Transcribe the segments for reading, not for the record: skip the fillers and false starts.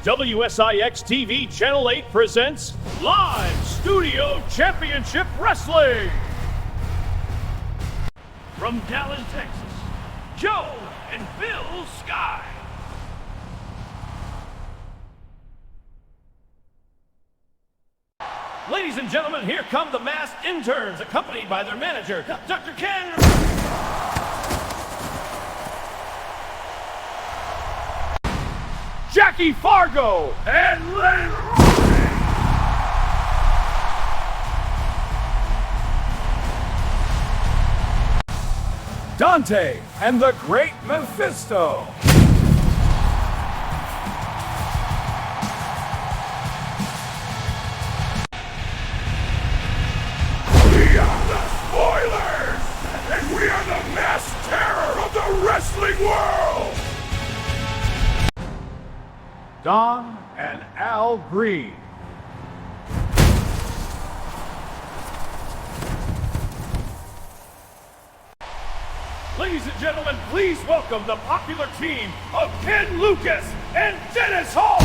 WSIX TV Channel 8 presents Live Studio Championship Wrestling. From Dallas, Texas, Joe and Bill Sky. Ladies and gentlemen, here come the masked interns, accompanied by their manager, Dr. Ken. Jackie Fargo and Len. Dante and the Great Mephisto. We are the Spoilers, and we are the mass terror of the wrestling world. Don and Al Green. Ladies and gentlemen, please welcome the popular team of Ken Lucas and Dennis Hall.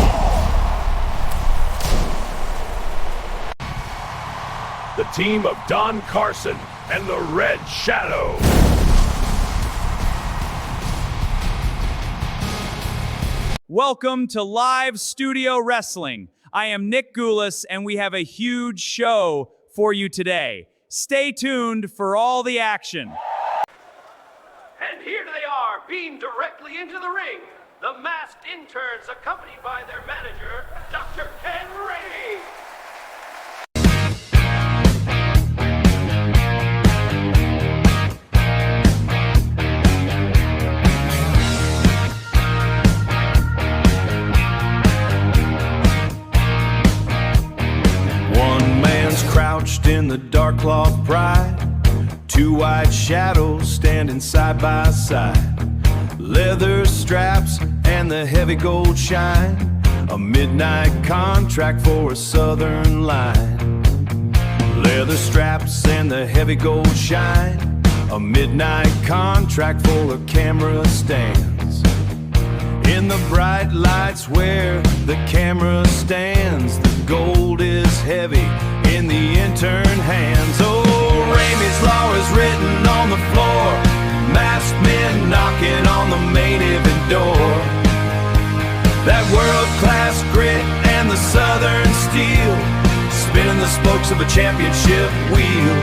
The team of Don Carson and the Red Shadow. Welcome to Live Studio Wrestling. I am Nick Gulas, and we have a huge show for you today. Stay tuned for all the action. And here they are, beamed directly into the ring. The masked interns, accompanied by their manager, Dr. Ken Ramey. Crouched in the dark cloth pride, two white shadows standing side by side, leather straps and the heavy gold shine, a midnight contract for a southern line. Leather straps and the heavy gold shine, a midnight contract for a camera stands. In the bright lights where the camera stands, the gold is heavy in the intern hands. Oh, Ramey's law is written on the floor, masked men knocking on the main event door. That world-class grit and the southern steel, spinning the spokes of a championship wheel.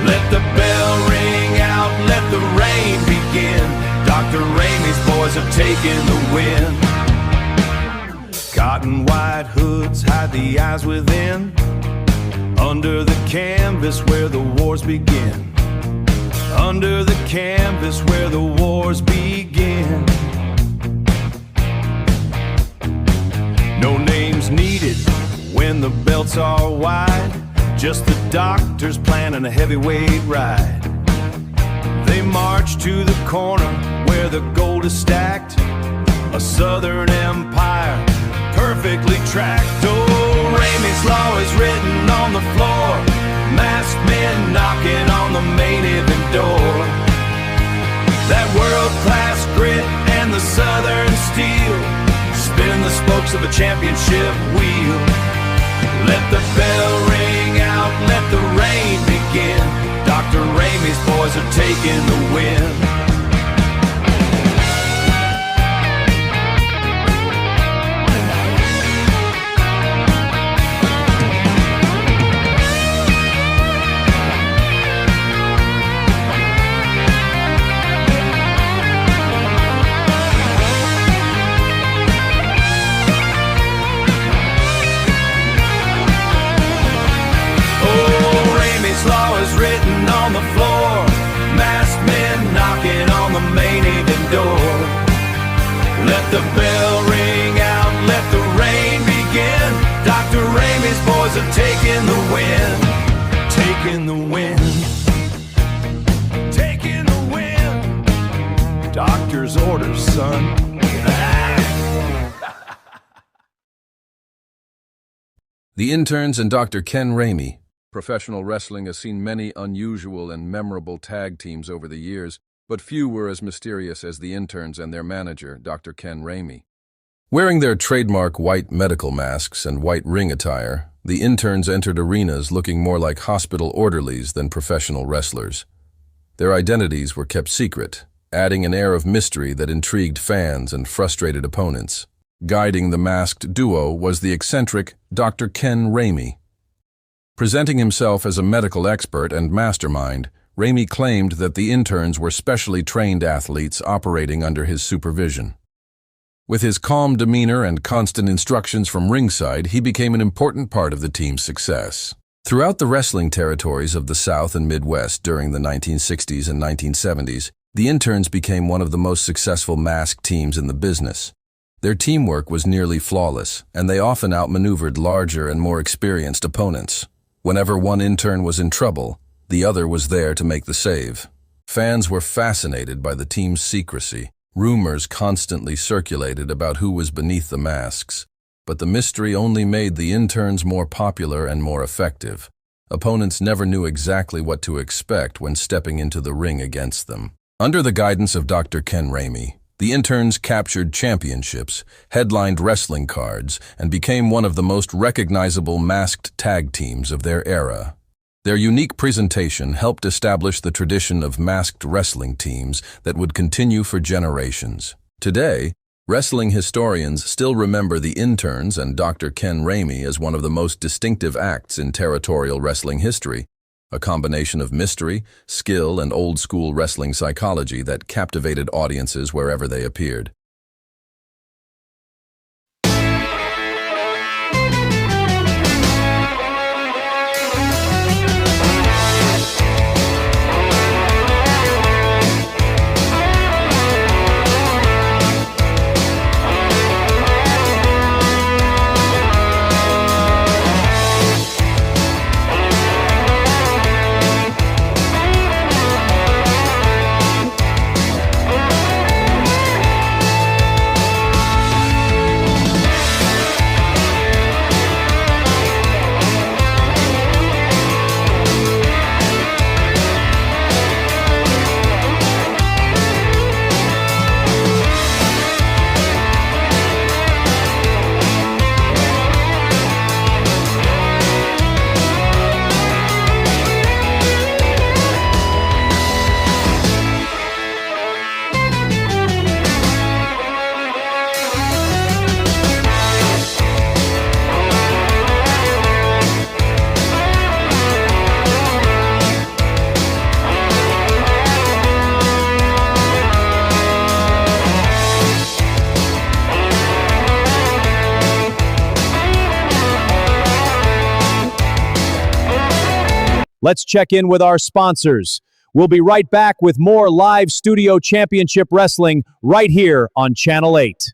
Let the bell ring out, let the rain begin. Dr. Ramey's boys have taken the win. Cotton white hoods hide the eyes within, under the canvas where the wars begin. Under the canvas where the wars begin. No names needed when the belts are wide, just the doctors planning a heavyweight ride. They march to the corner where the gold is stacked, a southern empire perfectly tracked. Oh, Ramey's law is written on the floor, masked men knocking on the main event door. That world-class grit and the southern steel, spinning the spokes of a championship wheel. Let the bell ring out, let the rain begin. Dr. Ramey's boys are taking the win. Law is written on the floor, masked men knocking on the main event door. Let the bell ring out, let the rain begin. Dr. Ramey's boys are taking the win. Taking the win. Taking the win. Doctor's orders, son. The Interns and Dr. Ken Ramey. Professional wrestling has seen many unusual and memorable tag teams over the years, but few were as mysterious as the Interns and their manager, Dr. Ken Ramey. Wearing their trademark white medical masks and white ring attire, the interns entered arenas looking more like hospital orderlies than professional wrestlers. Their identities were kept secret, adding an air of mystery that intrigued fans and frustrated opponents. Guiding the masked duo was the eccentric Dr. Ken Ramey. Presenting himself as a medical expert and mastermind, Ramey claimed that the interns were specially trained athletes operating under his supervision. With his calm demeanor and constant instructions from ringside, he became an important part of the team's success. Throughout the wrestling territories of the South and Midwest during the 1960s and 1970s, the interns became one of the most successful masked teams in the business. Their teamwork was nearly flawless, and they often outmaneuvered larger and more experienced opponents. Whenever one intern was in trouble, the other was there to make the save. Fans were fascinated by the team's secrecy. Rumors constantly circulated about who was beneath the masks, but the mystery only made the interns more popular and more effective. Opponents never knew exactly what to expect when stepping into the ring against them. Under the guidance of Dr. Ken Ramey, the interns captured championships, headlined wrestling cards, and became one of the most recognizable masked tag teams of their era. Their unique presentation helped establish the tradition of masked wrestling teams that would continue for generations. Today, wrestling historians still remember the interns and Dr. Ken Ramey as one of the most distinctive acts in territorial wrestling history, a combination of mystery, skill, and old-school wrestling psychology that captivated audiences wherever they appeared. Let's check in with our sponsors. We'll be right back with more live studio championship wrestling right here on Channel 8.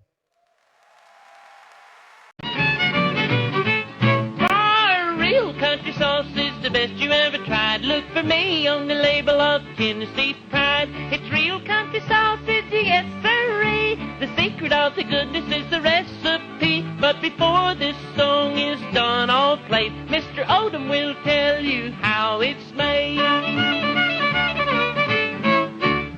Our real country sauce is the best you ever tried. Look for me on the label of Tennessee Pride. It's real country sausage, yes sirree. The secret of the goodness is the recipe. But before this song is done, I'll play. Mr. Odom will tell you how it's made.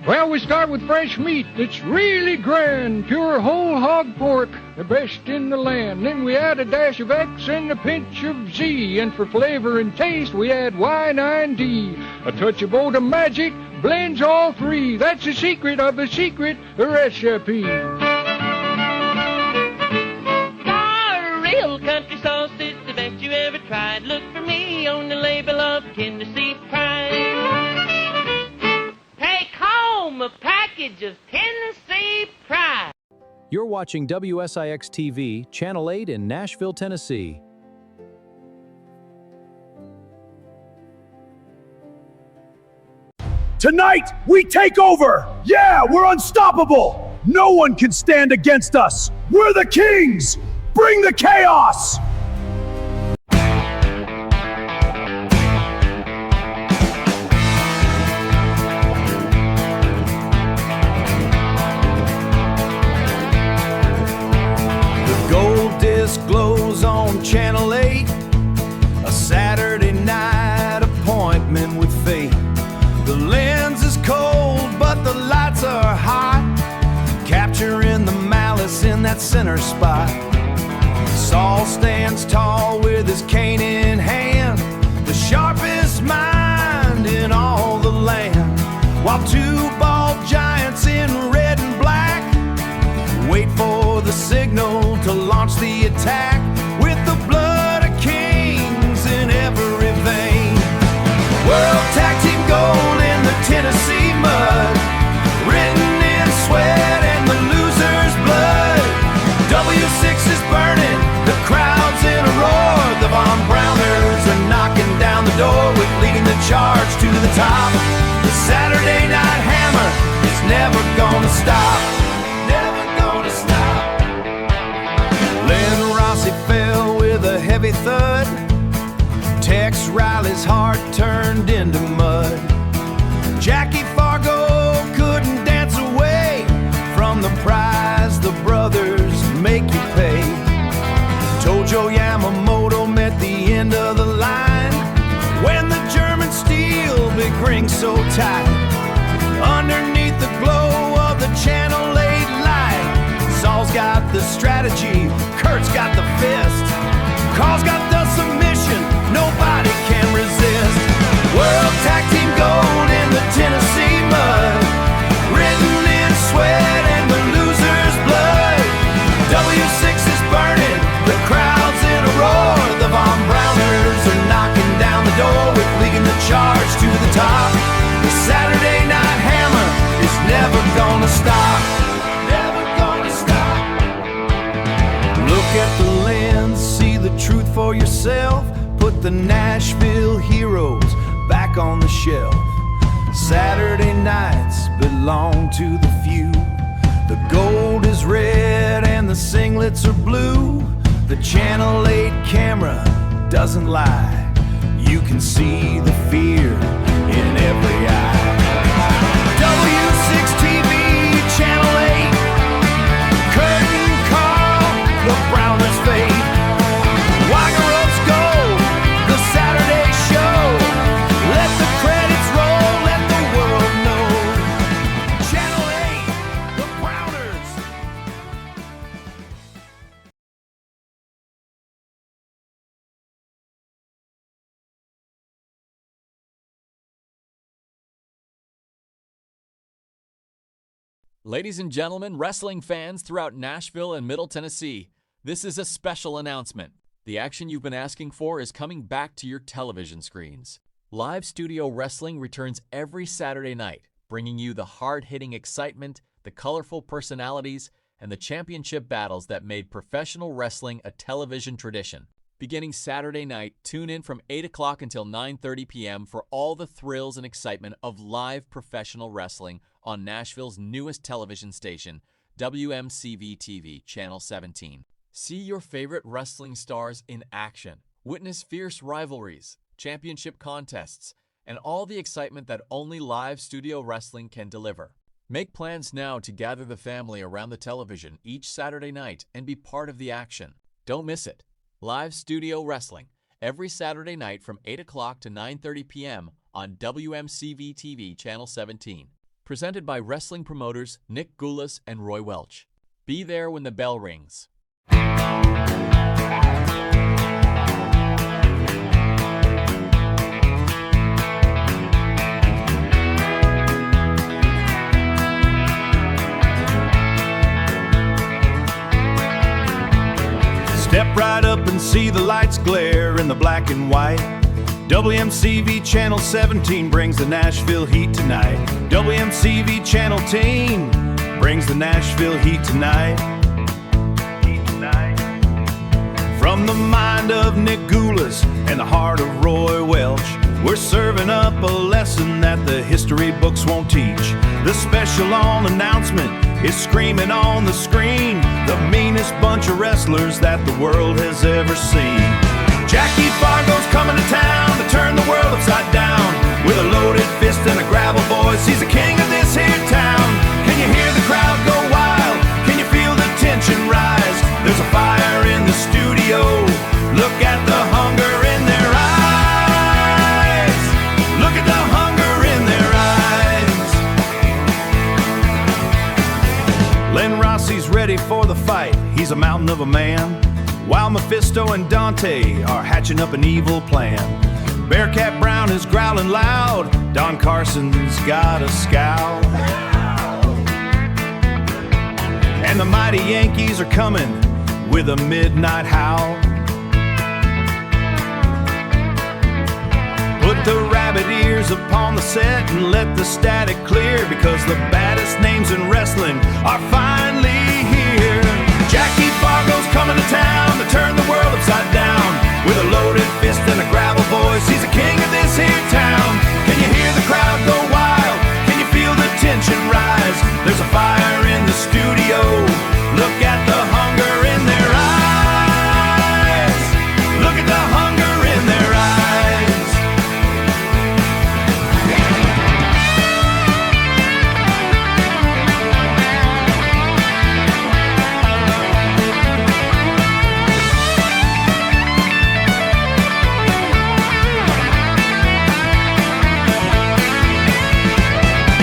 Well, we start with fresh meat that's really grand, pure whole hog pork, the best in the land. Then we add a dash of X and a pinch of Z, and for flavor and taste we add Y9D. A touch of Odom magic blends all three. That's the secret of the secret recipe. Our real country sauce is the best you ever tried. Look for me on the label of Tennessee Pride. Take home a package of Tennessee Pride. You're watching WSIX TV, Channel 8 in Nashville, Tennessee. Tonight, we take over! Yeah, we're unstoppable! No one can stand against us! We're the kings! Bring the chaos! The gold disc glows on Channel 8, a Saturday night appointment with fate. The lens is cold, but the lights are hot, capturing the malice in that that center spot. Saul stands tall with his cane in hand, the sharpest mind in all the land, while two bald giants in red and black wait for the signal to launch the attack, with the blood of kings in every vein. World Tag Team Gold in the Tennessee mud, written in sweat and the loser's blood. W6 is burning, the crowd's in a roar. The Von Browners are knocking down the door with leading the charge to the top. The Saturday Night Hammer is never gonna stop. Never gonna stop. Len Rossi fell with a heavy thud. Tex Riley's heart turned into mud. Jackie Fargo couldn't dance away from the prize the brothers make you pay. Tojo Yamamoto met the end of the line when the German steel big ring so tight. Underneath the glow of the Channel 8 light, Saul's got the strategy, Kurt's got the fist, Carl's got the submission, nobody can resist. World Tag Team Gold in the Tennessee mud, written in sweat and the loser's blood. W6 is burning, the crowd's in a roar. The Von Browners are knocking down the door with leading the charge to the top. The Saturday Night Hammer is never gonna stop. Never gonna stop. Look at the lens, see the truth for yourself. Put the Nashville heroes back on the shelf. Saturday nights belong to the few. The gold is red and the singlets are blue. The Channel 8 camera doesn't lie. You can see the fear in every eye. W6 TV, Channel 8, Kurt and Carl, the Browners fade. Wagarop's go, the Saturday show. Let the credits roll, let the world know. Channel 8, the Browners. Ladies and gentlemen, wrestling fans throughout Nashville and Middle Tennessee, this is a special announcement. The action you've been asking for is coming back to your television screens. Live studio wrestling returns every Saturday night, bringing you the hard-hitting excitement, the colorful personalities, and the championship battles that made professional wrestling a television tradition. Beginning Saturday night, tune in from 8 o'clock until 9:30 p.m. for all the thrills and excitement of live professional wrestling on Nashville's newest television station, WMCV-TV, Channel 17. See your favorite wrestling stars in action. Witness fierce rivalries, championship contests, and all the excitement that only live studio wrestling can deliver. Make plans now to gather the family around the television each Saturday night and be part of the action. Don't miss it. Live studio wrestling every Saturday night from 8 o'clock to 9:30 p.m. on WMCV-TV Channel 17. Presented by wrestling promoters Nick Gulas and Roy Welch. Be there when the bell rings. Step right up and see the lights glare in the black and white. WMCV Channel 17 brings the Nashville heat tonight. WMCV Channel 10 brings the Nashville heat tonight. From the mind of Nick Gulas and the heart of Roy Welch, we're serving up a lesson that the history books won't teach. The special on announcement is screaming on the screen, the meanest bunch of wrestlers that the world has ever seen. Jackie Fargo's coming to town to turn the world upside down. With a loaded fist and a gravel voice, he's the king of this here town. Can you hear the crowd go wild? Can you feel the tension rise? There's a fire in the studio. Look at the hunger in their eyes. Look at the hunger in their eyes. Len Rossi's ready for the fight. mountain of a man, while Mephisto and Dante are hatching up an evil plan. Bearcat Brown is growling loud, Don Carson's got a scowl. And the mighty Yankees are coming with a midnight howl. Put the rabbit ears upon the set and let the static clear, because the baddest names in wrestling are finally here. Jackie Fargo's coming to town to turn the world upside down. With a loaded fist and a gravel voice, he's the king of this here town. Can you hear the crowd go wild? Can you feel the tension rise? There's a fire in the studio. Look at the hunger in their eyes. Look at the hunger in their eyes.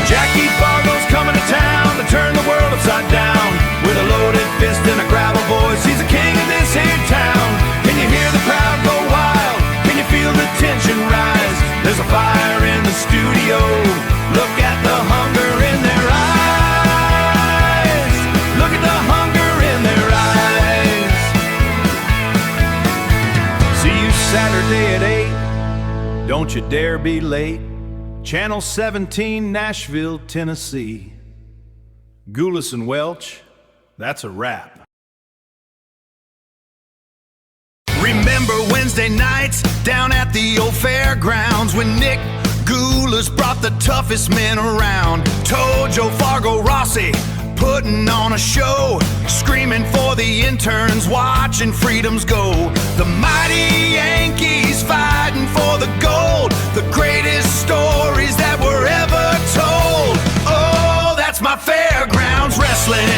Jackie Fargo's coming to town to turn the world upside down. With a loaded fist and a gravel voice, he's the king of this here town. Can you hear the crowd go wild? Can you feel the tension rise? There's a fire in the studio. Look at the hunger in their eyes. Look at the hunger in their eyes. See you Saturday at 8. Don't you dare be late. Channel 17, Nashville, Tennessee. Gulas and Welch, that's a wrap. Remember Wednesday nights down at the old fairgrounds when Nick Gulas brought the toughest men around. Tojo Fargo Rossi putting on a show, screaming for the interns, watching freedoms go. The mighty Yankees fighting for the gold, the greatest stories that were ever told. Oh, that's my fairgrounds wrestling,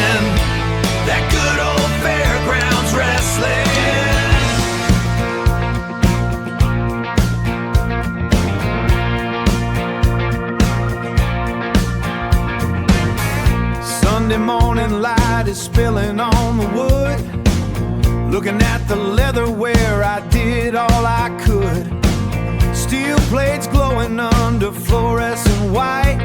that good old fairgrounds wrestling. Sunday morning light is spilling on the wood. Looking at the leather where I did all I could. Steel plates glowing under fluorescent white.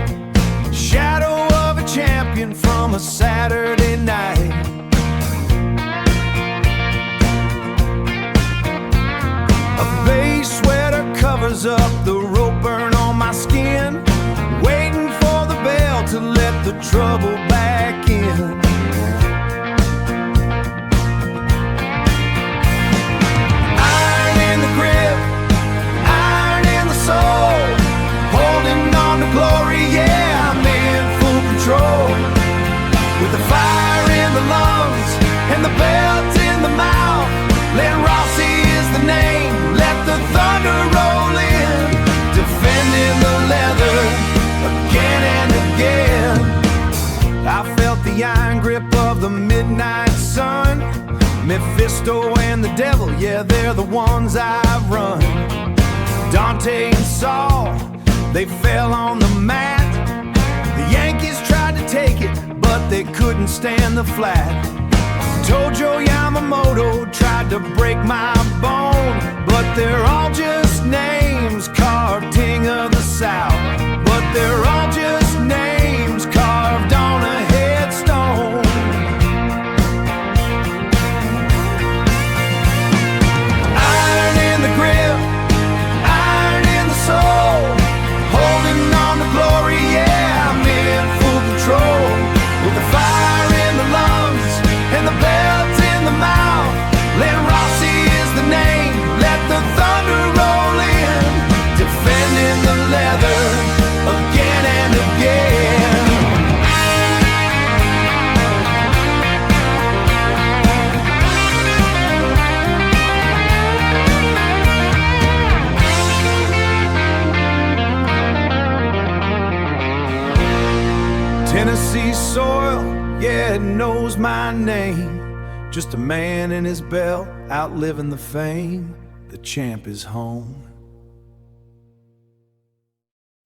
Shadow of a champion from a Saturday night. A base sweater covers up the rope burn on my skin. Waiting for the bell to let the trouble back in. Iron in the grip, iron in the soul, holding on to glory, yeah, I'm in full control. With the fire in the lungs and the belt in the mouth, Len Rossi is the name, let the thunder roll in. Defending the leather again and again. I felt the iron grip of the midnight sun. Mephisto and the devil, yeah, they're the ones I run. Dante and Saul, they fell on the mat. The Yankees tried to take it, but they couldn't stand the flat. Tojo Yamamoto tried to break my bone, but they're all just names carved King of the South. But they're all just names carved on a headstone. Iron in the grip, iron in the soul, holding on to glory, yeah, I'm in full control. With the fire in the lungs and the belt in the mouth, Len Rossi is the name, let the thunder roll in. Defending the leather again and again. Tennessee soil, yeah, it knows my name. Just a man in his belt, outliving the fame. The champ is home.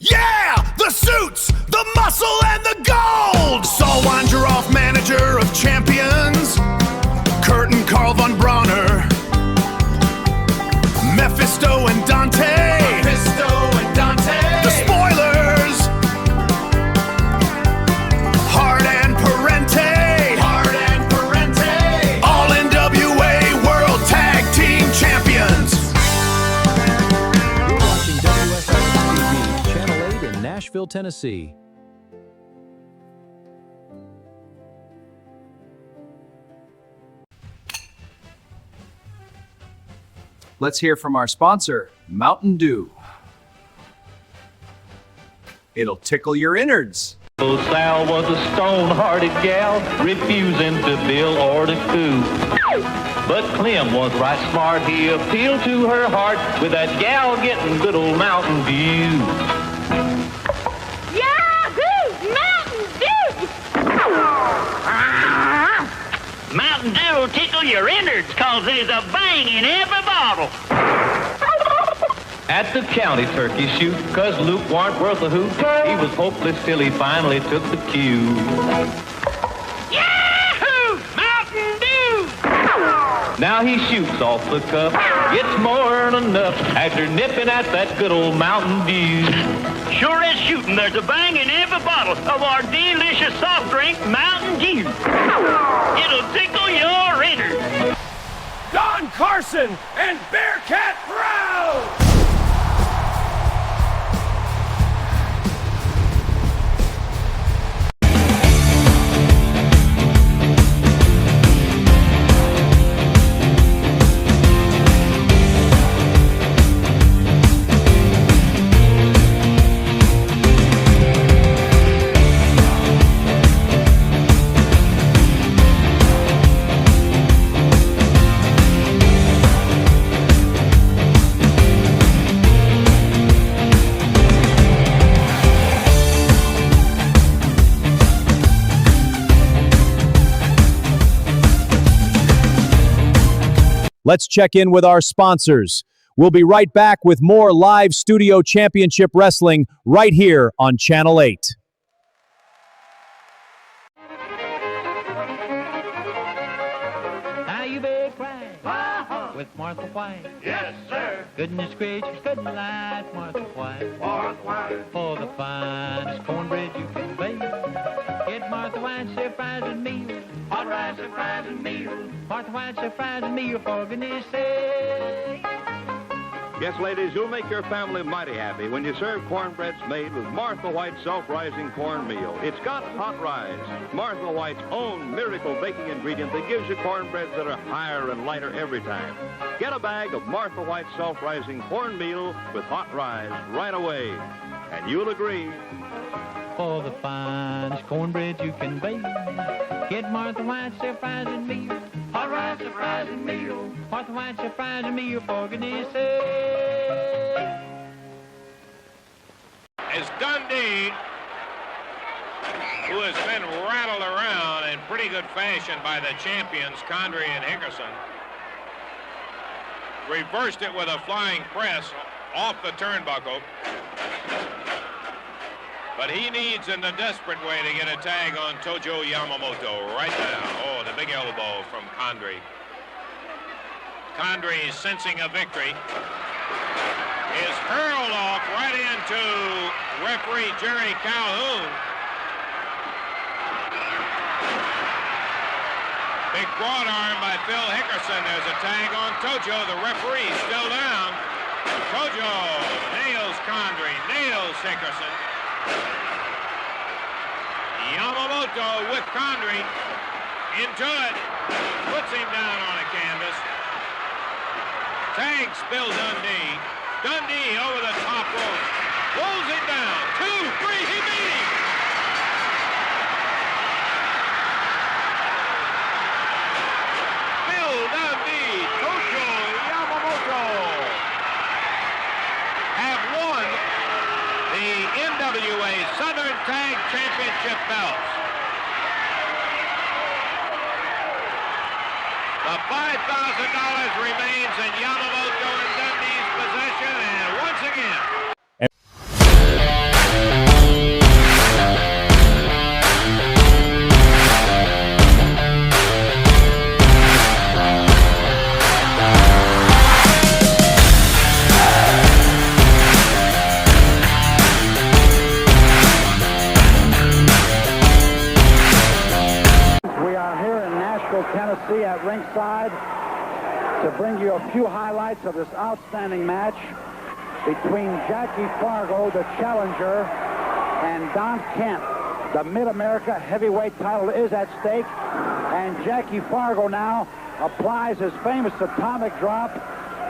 Yeah! The suits, the muscle, and the gold! Saul Weingeroff, manager of champions. Bert and Carl von Bronner, Mephisto and Dante, the Spoilers, Hart and Parente, all NWA World Tag Team Champions. You're watching WSIX TV, Channel 8 in Nashville, Tennessee. Let's hear from our sponsor, Mountain Dew. It'll tickle your innards. Oh, Sal was a stone-hearted gal, refusing to bill or to coo. But Clem was right smart, he appealed to her heart with that gal getting good old Mountain Dew. Yahoo! Mountain Dew! Mountain Dew will tickle your innards, 'cause there's a bang in every bottle. At the county turkey shoot, 'cause Luke warn't worth a hoot, he was hopeless till he finally took the cue. Yahoo! Mountain Dew! Now he shoots off the cup, gets more than enough after nipping at that good old Mountain Dew. Sure as shooting, there's a bang in every bottle of our delicious soft drink, Mountain Dew. It'll tickle your innards. Don Carson and Bearcat Brown! Let's check in with our sponsors. We'll be right back with more live studio championship wrestling right here on Channel 8. Now you big cry with Martha White. Yes, sir. Goodness gracious, good night, Martha White. Martha White. For the finest cornbread you can bake, get Martha White's surprising meal. Hot rice surprising meal. Martha White's surprising meal, for goodness sake. Yes, ladies, you'll make your family mighty happy when you serve cornbreads made with Martha White's self-rising cornmeal. It's got hot rise, Martha White's own miracle baking ingredient that gives you cornbreads that are higher and lighter every time. Get a bag of Martha White's self-rising cornmeal with hot rise right away, and you'll agree. For the finest cornbread you can bake, get Martha White's surprising meal. Hot rice surprising meal. Martha White's surprising meal, for goodness sake. As Dundee, who has been rattled around in pretty good fashion by the champions, Condrey and Hickerson, reversed it with a flying press off the turnbuckle. But he needs, in a desperate way, to get a tag on Tojo Yamamoto right now. Oh, the big elbow from Condrey. Condrey, sensing a victory, is hurled off right into referee Jerry Calhoun. Big broad arm by Phil Hickerson. There's a tag on Tojo. The referee still down. Tojo nails Condrey, nails Hickerson. Yamamoto with Condrey into it, puts him down on a canvas. Tags Bill Dundee. Dundee over the top rope, pulls him down. 2, 3, he beat him. Bill Dundee, Tojo Yamamoto have won the NWA Southern Tag Championship belts. The $5,000 remains in Yamamoto and Dundee's possession, and once again, at ringside to bring you a few highlights of this outstanding match between Jackie Fargo, the challenger, and Don Kent. The Mid-America heavyweight title is at stake, and Jackie Fargo now applies his famous atomic drop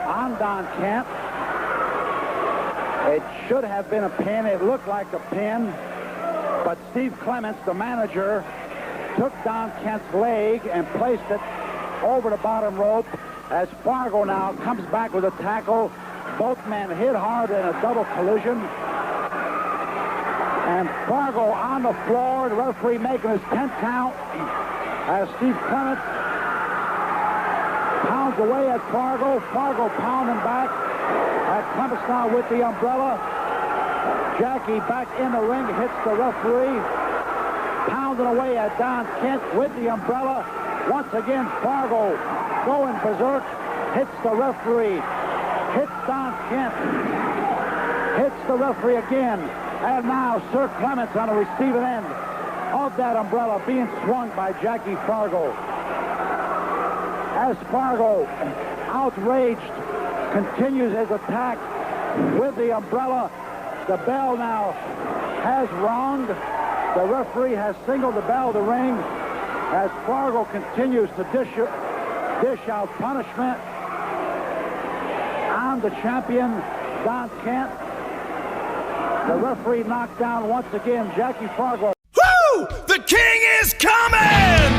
on Don Kent. It should have been a pin. It looked like a pin, but Steve Clements, the manager, took Don Kent's leg and placed it over the bottom rope as Fargo now comes back with a tackle. Both men hit hard in a double collision. And Fargo on the floor, the referee making his 10th count as Steve Clements pounds away at Fargo. Fargo pounding back at Clements now with the umbrella. Jackie back in the ring, hits the referee. Pounding away at Don Kent with the umbrella. Once again, Fargo going berserk, hits the referee. Hits Don Kent. Hits the referee again. And now Sir Clements on the receiving end of that umbrella being swung by Jackie Fargo. As Fargo, outraged, continues his attack with the umbrella. The bell now has rung. The referee has signaled the bell to ring as Fargo continues to dish out punishment on the champion, Don Kent. The referee knocked down once again Jackie Fargo. Woo! The king is coming!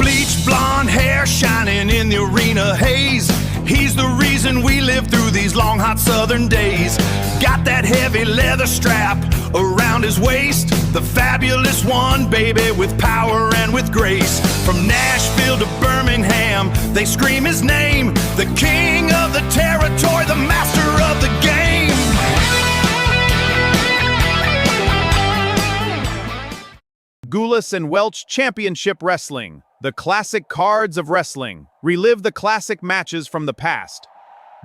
Bleached blonde hair shining in the arena haze. He's the reason we live through these long, hot southern days. Got that heavy leather strap around his waist. The fabulous one, baby, with power and with grace. From Nashville to Birmingham, they scream his name. The king of the territory, the master of the game. Gulas and Welch Championship Wrestling, the classic cards of wrestling. Relive the classic matches from the past.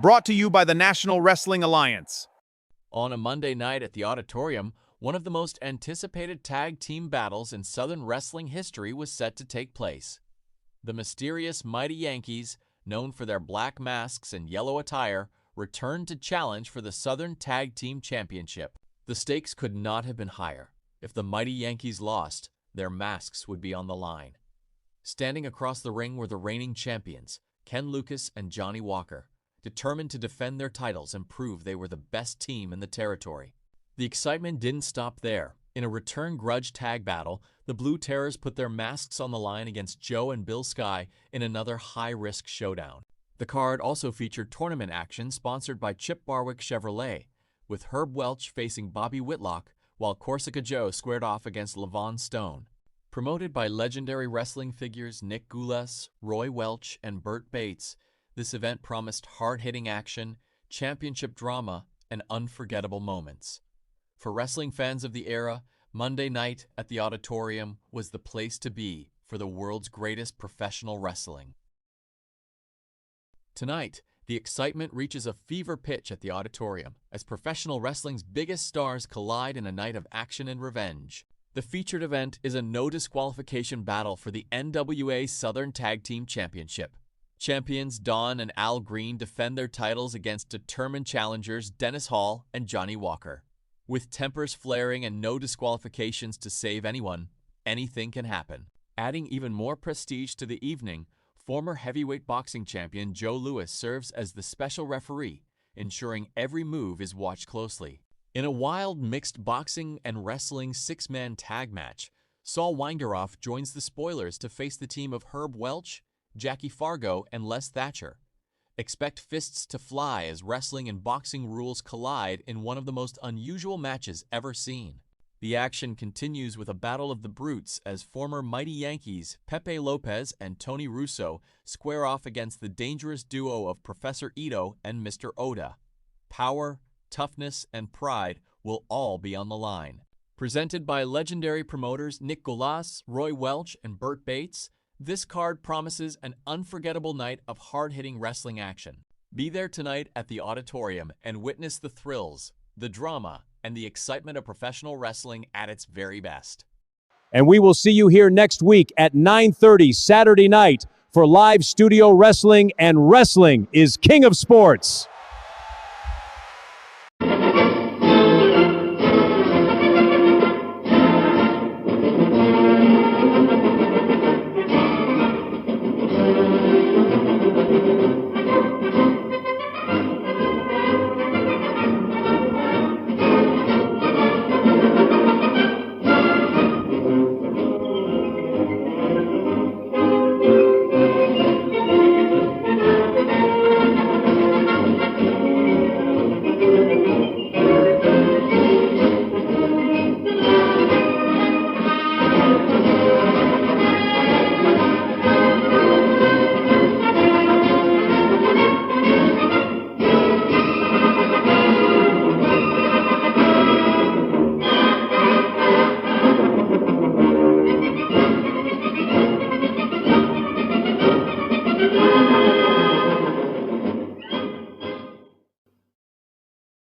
Brought to you by the National Wrestling Alliance. On a Monday night at the Auditorium, one of the most anticipated tag team battles in Southern wrestling history was set to take place. The mysterious Mighty Yankees, known for their black masks and yellow attire, returned to challenge for the Southern Tag Team Championship. The stakes could not have been higher. If the Mighty Yankees lost, their masks would be on the line. Standing across the ring were the reigning champions, Ken Lucas and Johnny Walker, determined to defend their titles and prove they were the best team in the territory. The excitement didn't stop there. In a return grudge tag battle, the Blue Terrors put their masks on the line against Joe and Bill Sky in another high-risk showdown. The card also featured tournament action sponsored by Chip Barwick Chevrolet, with Herb Welch facing Bobby Whitlock, while Corsica Joe squared off against Levon Stone. Promoted by legendary wrestling figures Nick Gulas, Roy Welch, and Burt Bates, this event promised hard-hitting action, championship drama, and unforgettable moments. For wrestling fans of the era, Monday night at the Auditorium was the place to be for the world's greatest professional wrestling. Tonight, the excitement reaches a fever pitch at the Auditorium as professional wrestling's biggest stars collide in a night of action and revenge. The featured event is a no disqualification battle for the NWA Southern Tag Team Championship. Champions Don and Al Green defend their titles against determined challengers Dennis Hall and Johnny Walker. With tempers flaring and no disqualifications to save anyone, anything can happen. Adding even more prestige to the evening, former heavyweight boxing champion Joe Louis serves as the special referee, ensuring every move is watched closely. In a wild mixed boxing and wrestling six-man tag match, Saul Weingeroff joins the Spoilers to face the team of Herb Welch, Jackie Fargo, and Les Thatcher. Expect fists to fly as wrestling and boxing rules collide in one of the most unusual matches ever seen. The action continues with a battle of the brutes as former Mighty Yankees Pepe Lopez and Tony Russo square off against the dangerous duo of Professor Ito and Mr. Oda. Power, toughness, and pride will all be on the line. Presented by legendary promoters Nick Gulas, Roy Welch, and Burt Bates, this card promises an unforgettable night of hard-hitting wrestling action. Be there tonight at the Auditorium and witness the thrills, the drama, and the excitement of professional wrestling at its very best. And we will see you here next week at 9:30 Saturday night for live studio wrestling, and wrestling is king of sports.